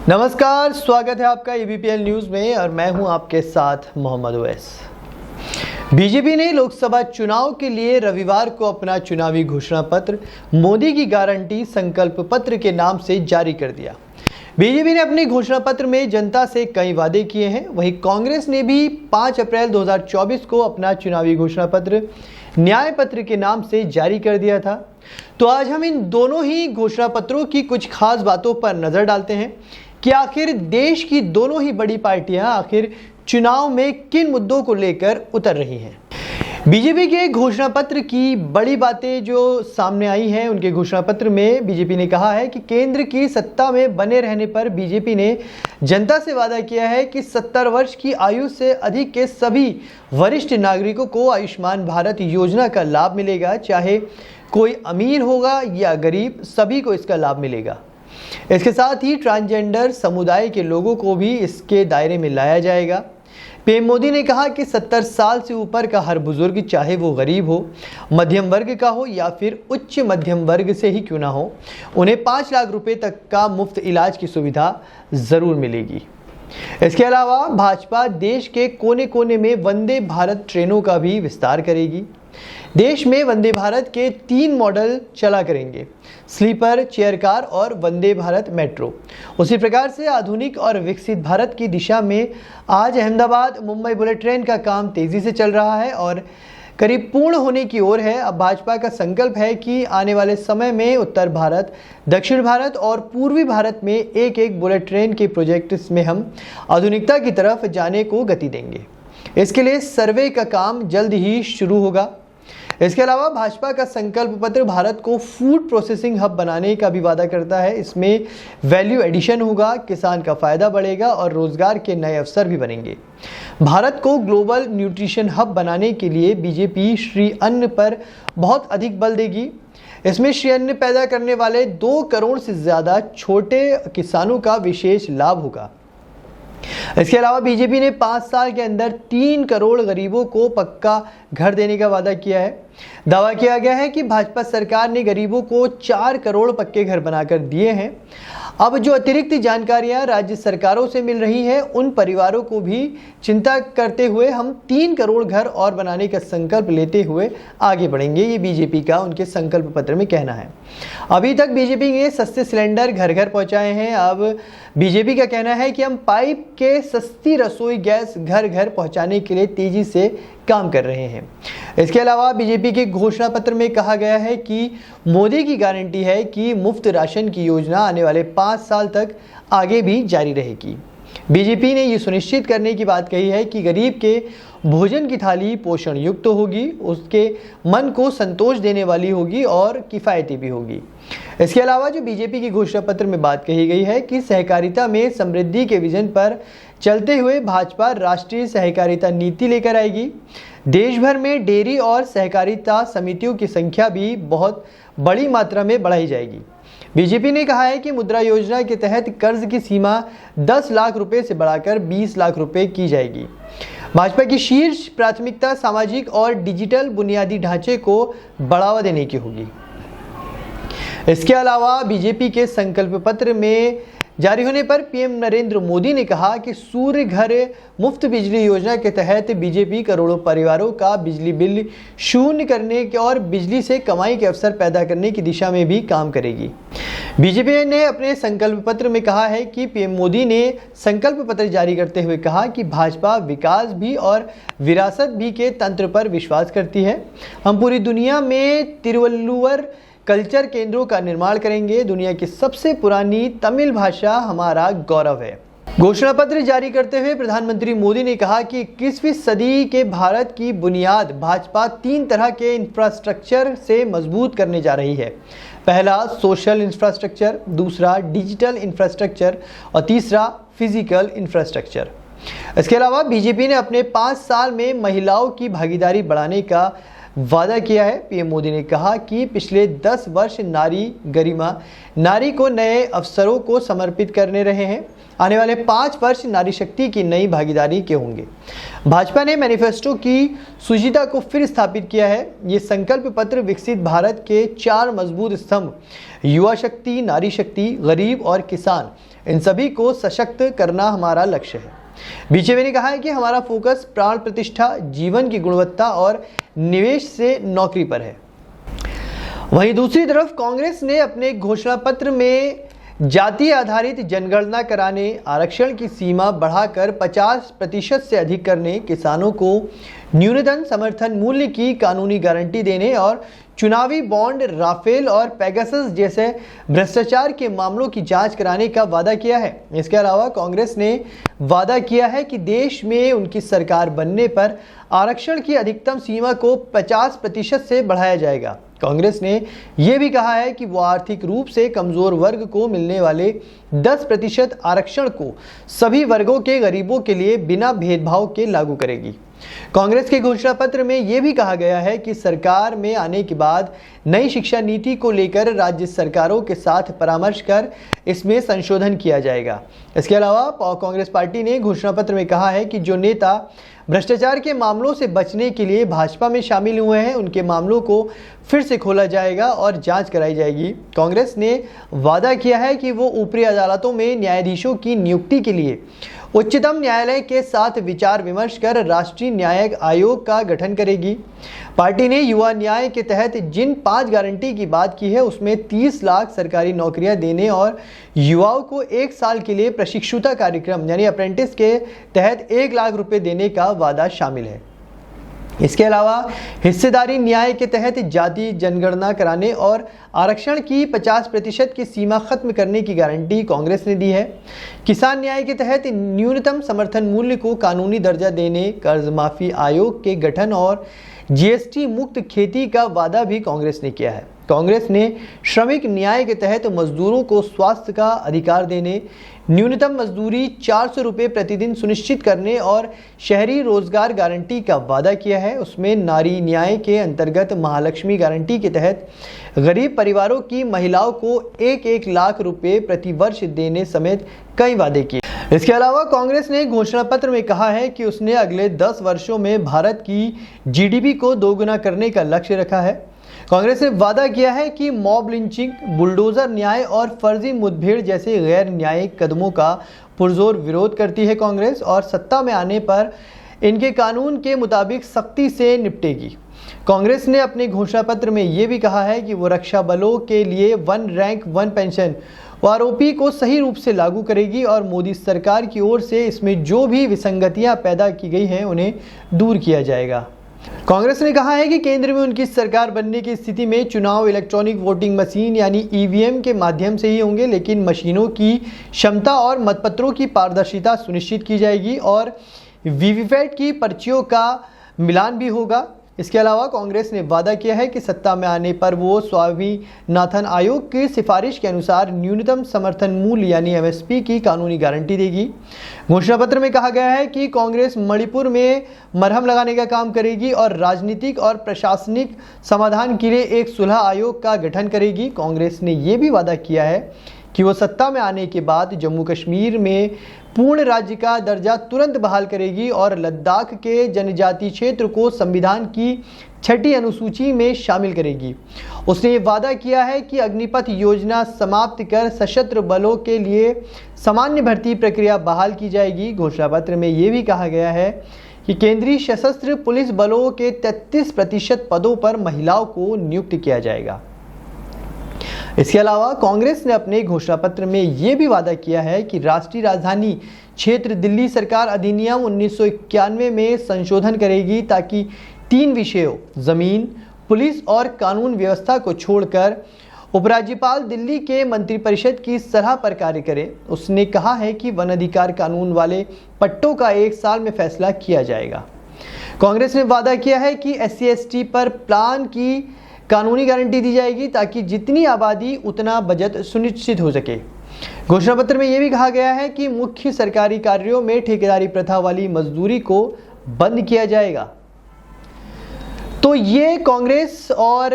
नमस्कार, स्वागत है आपका एबीपीएल न्यूज में और मैं हूं आपके साथ मोहम्मद ओवैस। बीजेपी ने लोकसभा चुनाव के लिए रविवार को अपना चुनावी घोषणा पत्र मोदी की गारंटी संकल्प पत्र के नाम से जारी कर दिया। बीजेपी ने अपने घोषणा पत्र में जनता से कई वादे किए हैं। वहीं कांग्रेस ने भी 5 अप्रैल 2024 को अपना चुनावी घोषणा पत्र न्याय पत्र के नाम से जारी कर दिया था। तो आज हम इन दोनों ही घोषणा पत्रों की कुछ खास बातों पर नजर डालते हैं कि आखिर देश की दोनों ही बड़ी पार्टियां आखिर चुनाव में किन मुद्दों को लेकर उतर रही हैं। बीजेपी के घोषणा पत्र की बड़ी बातें जो सामने आई हैं, उनके घोषणा पत्र में बीजेपी ने कहा है कि केंद्र की सत्ता में बने रहने पर बीजेपी ने जनता से वादा किया है कि 70 वर्ष की आयु से अधिक के सभी वरिष्ठ नागरिकों को आयुष्मान भारत योजना का लाभ मिलेगा। चाहे कोई अमीर होगा या गरीब, सभी को इसका लाभ मिलेगा। इसके साथ ही ट्रांसजेंडर समुदाय के लोगों को भी इसके दायरे में लाया जाएगा। पीएम मोदी ने कहा कि 70 साल से ऊपर का हर बुजुर्ग, चाहे वो गरीब हो, मध्यम वर्ग का हो या फिर उच्च मध्यम वर्ग से ही क्यों ना हो, उन्हें 5 लाख रुपए तक का मुफ्त इलाज की सुविधा जरूर मिलेगी। इसके अलावा भाजपा देश के कोने कोने में वंदे भारत ट्रेनों का भी विस्तार करेगी। देश में वंदे भारत के 3 मॉडल चला करेंगे, स्लीपर, चेयर कार और वंदे भारत मेट्रो। उसी प्रकार से आधुनिक और विकसित भारत की दिशा में आज अहमदाबाद मुंबई बुलेट ट्रेन का काम तेजी से चल रहा है और करीब पूर्ण होने की ओर है। अब भाजपा का संकल्प है कि आने वाले समय में उत्तर भारत, दक्षिण भारत और पूर्वी भारत में एक एक बुलेट ट्रेन के प्रोजेक्ट्स में हम आधुनिकता की तरफ जाने को गति देंगे। इसके लिए सर्वे का काम जल्द ही शुरू होगा। इसके अलावा भाजपा का संकल्प पत्र भारत को फूड प्रोसेसिंग हब बनाने का भी वादा करता है। इसमें वैल्यू एडिशन होगा, किसान का फायदा बढ़ेगा और रोजगार के नए अवसर भी बनेंगे। भारत को ग्लोबल न्यूट्रिशन हब बनाने के लिए बीजेपी श्री अन्न पर बहुत अधिक बल देगी। इसमें श्री अन्न पैदा करने वाले 2 करोड़ से ज़्यादा छोटे किसानों का विशेष लाभ होगा। इसके अलावा बीजेपी ने 5 साल के अंदर 3 करोड़ गरीबों को पक्का घर देने का वादा किया है। दावा किया गया है कि भाजपा सरकार ने गरीबों को 4 करोड़ पक्के घर बनाकर दिए हैं। अब जो अतिरिक्त जानकारियां राज्य सरकारों से मिल रही हैं, उन परिवारों को भी चिंता करते हुए हम 3 करोड़ घर और बनाने का संकल्प लेते हुए आगे बढ़ेंगे। ये बीजेपी का उनके संकल्प पत्र में कहना है। अभी तक बीजेपी ने सस्ते सिलेंडर घर घर पहुंचाए हैं। अब बीजेपी का कहना है कि हम पाइप के सस्ती रसोई गैस घर घर पहुंचाने के लिए तेजी से काम कर रहे हैं। इसके अलावा बीजेपी के घोषणा पत्र में कहा गया है कि मोदी की गारंटी है कि मुफ्त राशन की योजना आने वाले 5 साल तक आगे भी जारी रहेगी। बीजेपी ने ये सुनिश्चित करने की बात कही है कि गरीब के भोजन की थाली पोषण युक्त होगी, उसके मन को संतोष देने वाली होगी और किफ़ायती भी होगी। इसके अलावा जो बीजेपी की घोषणा पत्र में बात कही गई है कि सहकारिता में समृद्धि के विजन पर चलते हुए भाजपा राष्ट्रीय सहकारिता नीति लेकर आएगी। देश भर में डेयरी और सहकारिता समितियों की संख्या भी बहुत बड़ी मात्रा में बढ़ाई जाएगी। बीजेपी ने कहा है कि मुद्रा योजना के तहत कर्ज की सीमा 10 लाख रुपए से बढ़ाकर 20 लाख रुपए की जाएगी। भाजपा की शीर्ष प्राथमिकता सामाजिक और डिजिटल बुनियादी ढांचे को बढ़ावा देने की होगी। इसके अलावा बीजेपी के संकल्प पत्र में जारी होने पर पीएम नरेंद्र मोदी ने कहा कि सूर्य घर मुफ्त बिजली योजना के तहत बीजेपी करोड़ों परिवारों का बिजली बिल शून्य करने के और बिजली से कमाई के अवसर पैदा करने की दिशा में भी काम करेगी। बीजेपी ने अपने संकल्प पत्र में कहा है कि पीएम मोदी ने संकल्प पत्र जारी करते हुए कहा कि भाजपा विकास भी और विरासत भी के तंत्र पर विश्वास करती है। हम पूरी दुनिया में तिरुवल्लुवर कल्चर केंद्रों का निर्माण करेंगे। दुनिया की सबसे पुरानी तमिल भाषा हमारा गौरव है। घोषणा पत्र जारी करते हुए प्रधानमंत्री मोदी ने कहा कि 21वीं सदी के भारत की बुनियाद भाजपा 3 तरह के इंफ्रास्ट्रक्चर से मजबूत करने जा रही है। पहला सोशल इंफ्रास्ट्रक्चर, दूसरा डिजिटल इंफ्रास्ट्रक्चर और तीसरा फिजिकल इंफ्रास्ट्रक्चर। इसके अलावा बीजेपी ने अपने 5 साल में महिलाओं की भागीदारी बढ़ाने का वादा किया है। पीएम मोदी ने कहा कि पिछले 10 वर्ष नारी गरिमा, नारी को नए अवसरों को समर्पित करने रहे हैं। आने वाले 5 वर्ष नारी शक्ति की नई भागीदारी के होंगे। भाजपा ने मैनिफेस्टो की सुचिता को फिर स्थापित किया है। ये संकल्प पत्र विकसित भारत के 4 मजबूत स्तंभ, युवा शक्ति, नारी शक्ति, गरीब और किसान, इन सभी को सशक्त करना हमारा लक्ष्य है। बीजेपी ने कहा है कि हमारा फोकस प्राण प्रतिष्ठा, जीवन की गुणवत्ता और निवेश से नौकरी पर है। वहीं दूसरी तरफ कांग्रेस ने अपने घोषणा पत्र में जाति आधारित जनगणना कराने, आरक्षण की सीमा बढ़ाकर 50% से अधिक करने, किसानों को न्यूनतम समर्थन मूल्य की कानूनी गारंटी देने और चुनावी बॉन्ड, राफेल और पेगासस जैसे भ्रष्टाचार के मामलों की जांच कराने का वादा किया है। इसके अलावा कांग्रेस ने वादा किया है कि देश में उनकी सरकार बनने पर आरक्षण की अधिकतम सीमा को 50% से बढ़ाया जाएगा। कांग्रेस ने यह भी कहा है कि वो आर्थिक रूप से कमजोर वर्ग को मिलने वाले 10% आरक्षण को सभी वर्गों के गरीबों के लिए बिना भेदभाव के लागू करेगी। कांग्रेस के घोषणा पत्र में यह भी कहा गया है कि सरकार में आने के बाद नई शिक्षा नीति को लेकर राज्य सरकारों के साथ परामर्श कर इसमें संशोधन किया जाएगा। इसके अलावा कांग्रेस पार्टी ने घोषणा पत्र में कहा है कि जो नेता भ्रष्टाचार के मामलों से बचने के लिए भाजपा में शामिल हुए हैं, उनके मामलों को फिर से खोला जाएगा और जांच कराई जाएगी। कांग्रेस ने वादा किया है कि वो ऊपरी अदालतों में न्यायाधीशों की नियुक्ति के लिए उच्चतम न्यायालय के साथ विचार विमर्श कर राष्ट्रीय न्यायिक आयोग का गठन करेगी। पार्टी ने युवा न्याय के तहत जिन 5 गारंटी की बात की है, उसमें 30 लाख सरकारी नौकरियां देने और युवाओं को 1 साल के लिए प्रशिक्षुता कार्यक्रम यानी अप्रेंटिस के तहत 1 लाख रुपए देने का वादा शामिल है। इसके अलावा हिस्सेदारी न्याय के तहत जाति जनगणना कराने और आरक्षण की 50% की सीमा खत्म करने की गारंटी कांग्रेस ने दी है। किसान न्याय के तहत न्यूनतम समर्थन मूल्य को कानूनी दर्जा देने, कर्ज माफी आयोग के गठन और जीएसटी मुक्त खेती का वादा भी कांग्रेस ने किया है। कांग्रेस ने श्रमिक न्याय के तहत मजदूरों को स्वास्थ्य का अधिकार देने, न्यूनतम मजदूरी 400 रुपये प्रतिदिन सुनिश्चित करने और शहरी रोजगार गारंटी का वादा किया है। उसमें नारी न्याय के अंतर्गत महालक्ष्मी गारंटी के तहत गरीब परिवारों की महिलाओं को 1-1 लाख रुपए प्रति वर्ष देने समेत कई वादे किए। इसके अलावा कांग्रेस ने घोषणा पत्र में कहा है कि उसने अगले 10 वर्षों में भारत की जीडीपी को दोगुना करने का लक्ष्य रखा है। कांग्रेस ने वादा किया है कि मॉब लिंचिंग, बुलडोजर न्याय और फर्जी मुठभेड़ जैसे गैर न्यायिक कदमों का पुरजोर विरोध करती है कांग्रेस और सत्ता में आने पर इनके कानून के मुताबिक सख्ती से निपटेगी। कांग्रेस ने अपने घोषणा पत्र में यह भी कहा है कि वो रक्षा बलों के लिए 1 रैंक 1 पेंशन आरओपी को सही रूप से लागू करेगी और मोदी सरकार की ओर से इसमें जो भी विसंगतियां पैदा की गई हैं उन्हें दूर किया जाएगा। कांग्रेस ने कहा है कि केंद्र में उनकी सरकार बनने की स्थिति में चुनाव इलेक्ट्रॉनिक वोटिंग मशीन यानी ईवीएम के माध्यम से ही होंगे, लेकिन मशीनों की क्षमता और मतपत्रों की पारदर्शिता सुनिश्चित की जाएगी और वीवीपैट की पर्चियों का मिलान भी होगा। इसके अलावा कांग्रेस ने वादा किया है कि सत्ता में आने पर वो स्वामीनाथन आयोग की सिफारिश के अनुसार न्यूनतम समर्थन मूल्य यानी एमएसपी की कानूनी गारंटी देगी। घोषणा पत्र में कहा गया है कि कांग्रेस मणिपुर में मरहम लगाने का काम करेगी और राजनीतिक और प्रशासनिक समाधान के लिए एक सुलह आयोग का गठन करेगी। कांग्रेस ने यह भी वादा किया है कि वो सत्ता में आने के बाद जम्मू कश्मीर में पूर्ण राज्य का दर्जा तुरंत बहाल करेगी और लद्दाख के जनजातीय क्षेत्र को संविधान की 6ठी अनुसूची में शामिल करेगी। उसने ये वादा किया है कि अग्निपथ योजना समाप्त कर सशस्त्र बलों के लिए सामान्य भर्ती प्रक्रिया बहाल की जाएगी। घोषणा पत्र में ये भी कहा गया है कि केंद्रीय सशस्त्र पुलिस बलों के 33% पदों पर महिलाओं को नियुक्त किया जाएगा। इसके अलावा कांग्रेस ने अपने घोषणा पत्र में यह भी वादा किया है कि राष्ट्रीय राजधानी क्षेत्र दिल्ली सरकार अधिनियम 1991 में संशोधन करेगी ताकि 3 विषयों जमीन, पुलिस और कानून व्यवस्था को छोड़कर उपराज्यपाल दिल्ली के मंत्रिपरिषद की सलाह पर कार्य करे। उसने कहा है कि वन अधिकार कानून वाले पट्टों का 1 साल में फैसला किया जाएगा। कांग्रेस ने वादा किया है कि SC/ST पर प्लान की कानूनी गारंटी दी जाएगी ताकि जितनी आबादी उतना बजट सुनिश्चित हो सके। घोषणा पत्र में यह भी कहा गया है कि मुख्य सरकारी कार्यों में ठेकेदारी प्रथा वाली मजदूरी को बंद किया जाएगा। तो ये कांग्रेस और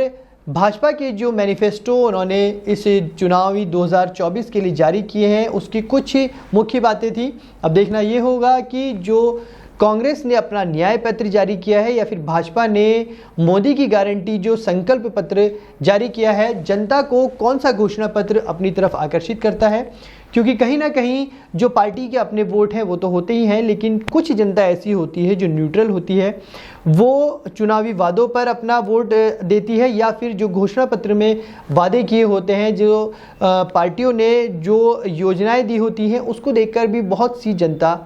भाजपा के जो मैनिफेस्टो उन्होंने इस चुनावी 2024 के लिए जारी किए हैं उसकी कुछ मुख्य बातें थी। अब देखना ये होगा कि जो कांग्रेस ने अपना न्याय पत्र जारी किया है या फिर भाजपा ने मोदी की गारंटी जो संकल्प पत्र जारी किया है, जनता को कौन सा घोषणा पत्र अपनी तरफ आकर्षित करता है। क्योंकि कहीं ना कहीं जो पार्टी के अपने वोट हैं वो तो होते ही हैं, लेकिन कुछ जनता ऐसी होती है जो न्यूट्रल होती है, वो चुनावी वादों पर अपना वोट देती है या फिर जो घोषणा पत्र में वादे किए होते हैं, जो पार्टियों ने जो योजनाएं दी होती हैं उसको देखकर भी बहुत सी जनता,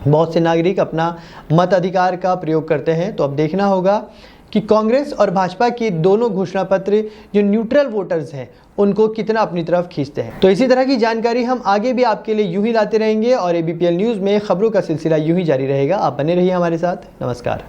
बहुत से नागरिक अपना मताधिकार का प्रयोग करते हैं। तो अब देखना होगा कि कांग्रेस और भाजपा के दोनों घोषणा पत्र जो न्यूट्रल वोटर्स हैं उनको कितना अपनी तरफ खींचते हैं। तो इसी तरह की जानकारी हम आगे भी आपके लिए यूं ही लाते रहेंगे और ABPL न्यूज़ में खबरों का सिलसिला यूं ही जारी रहेगा। आप बने रहिए हमारे साथ। नमस्कार।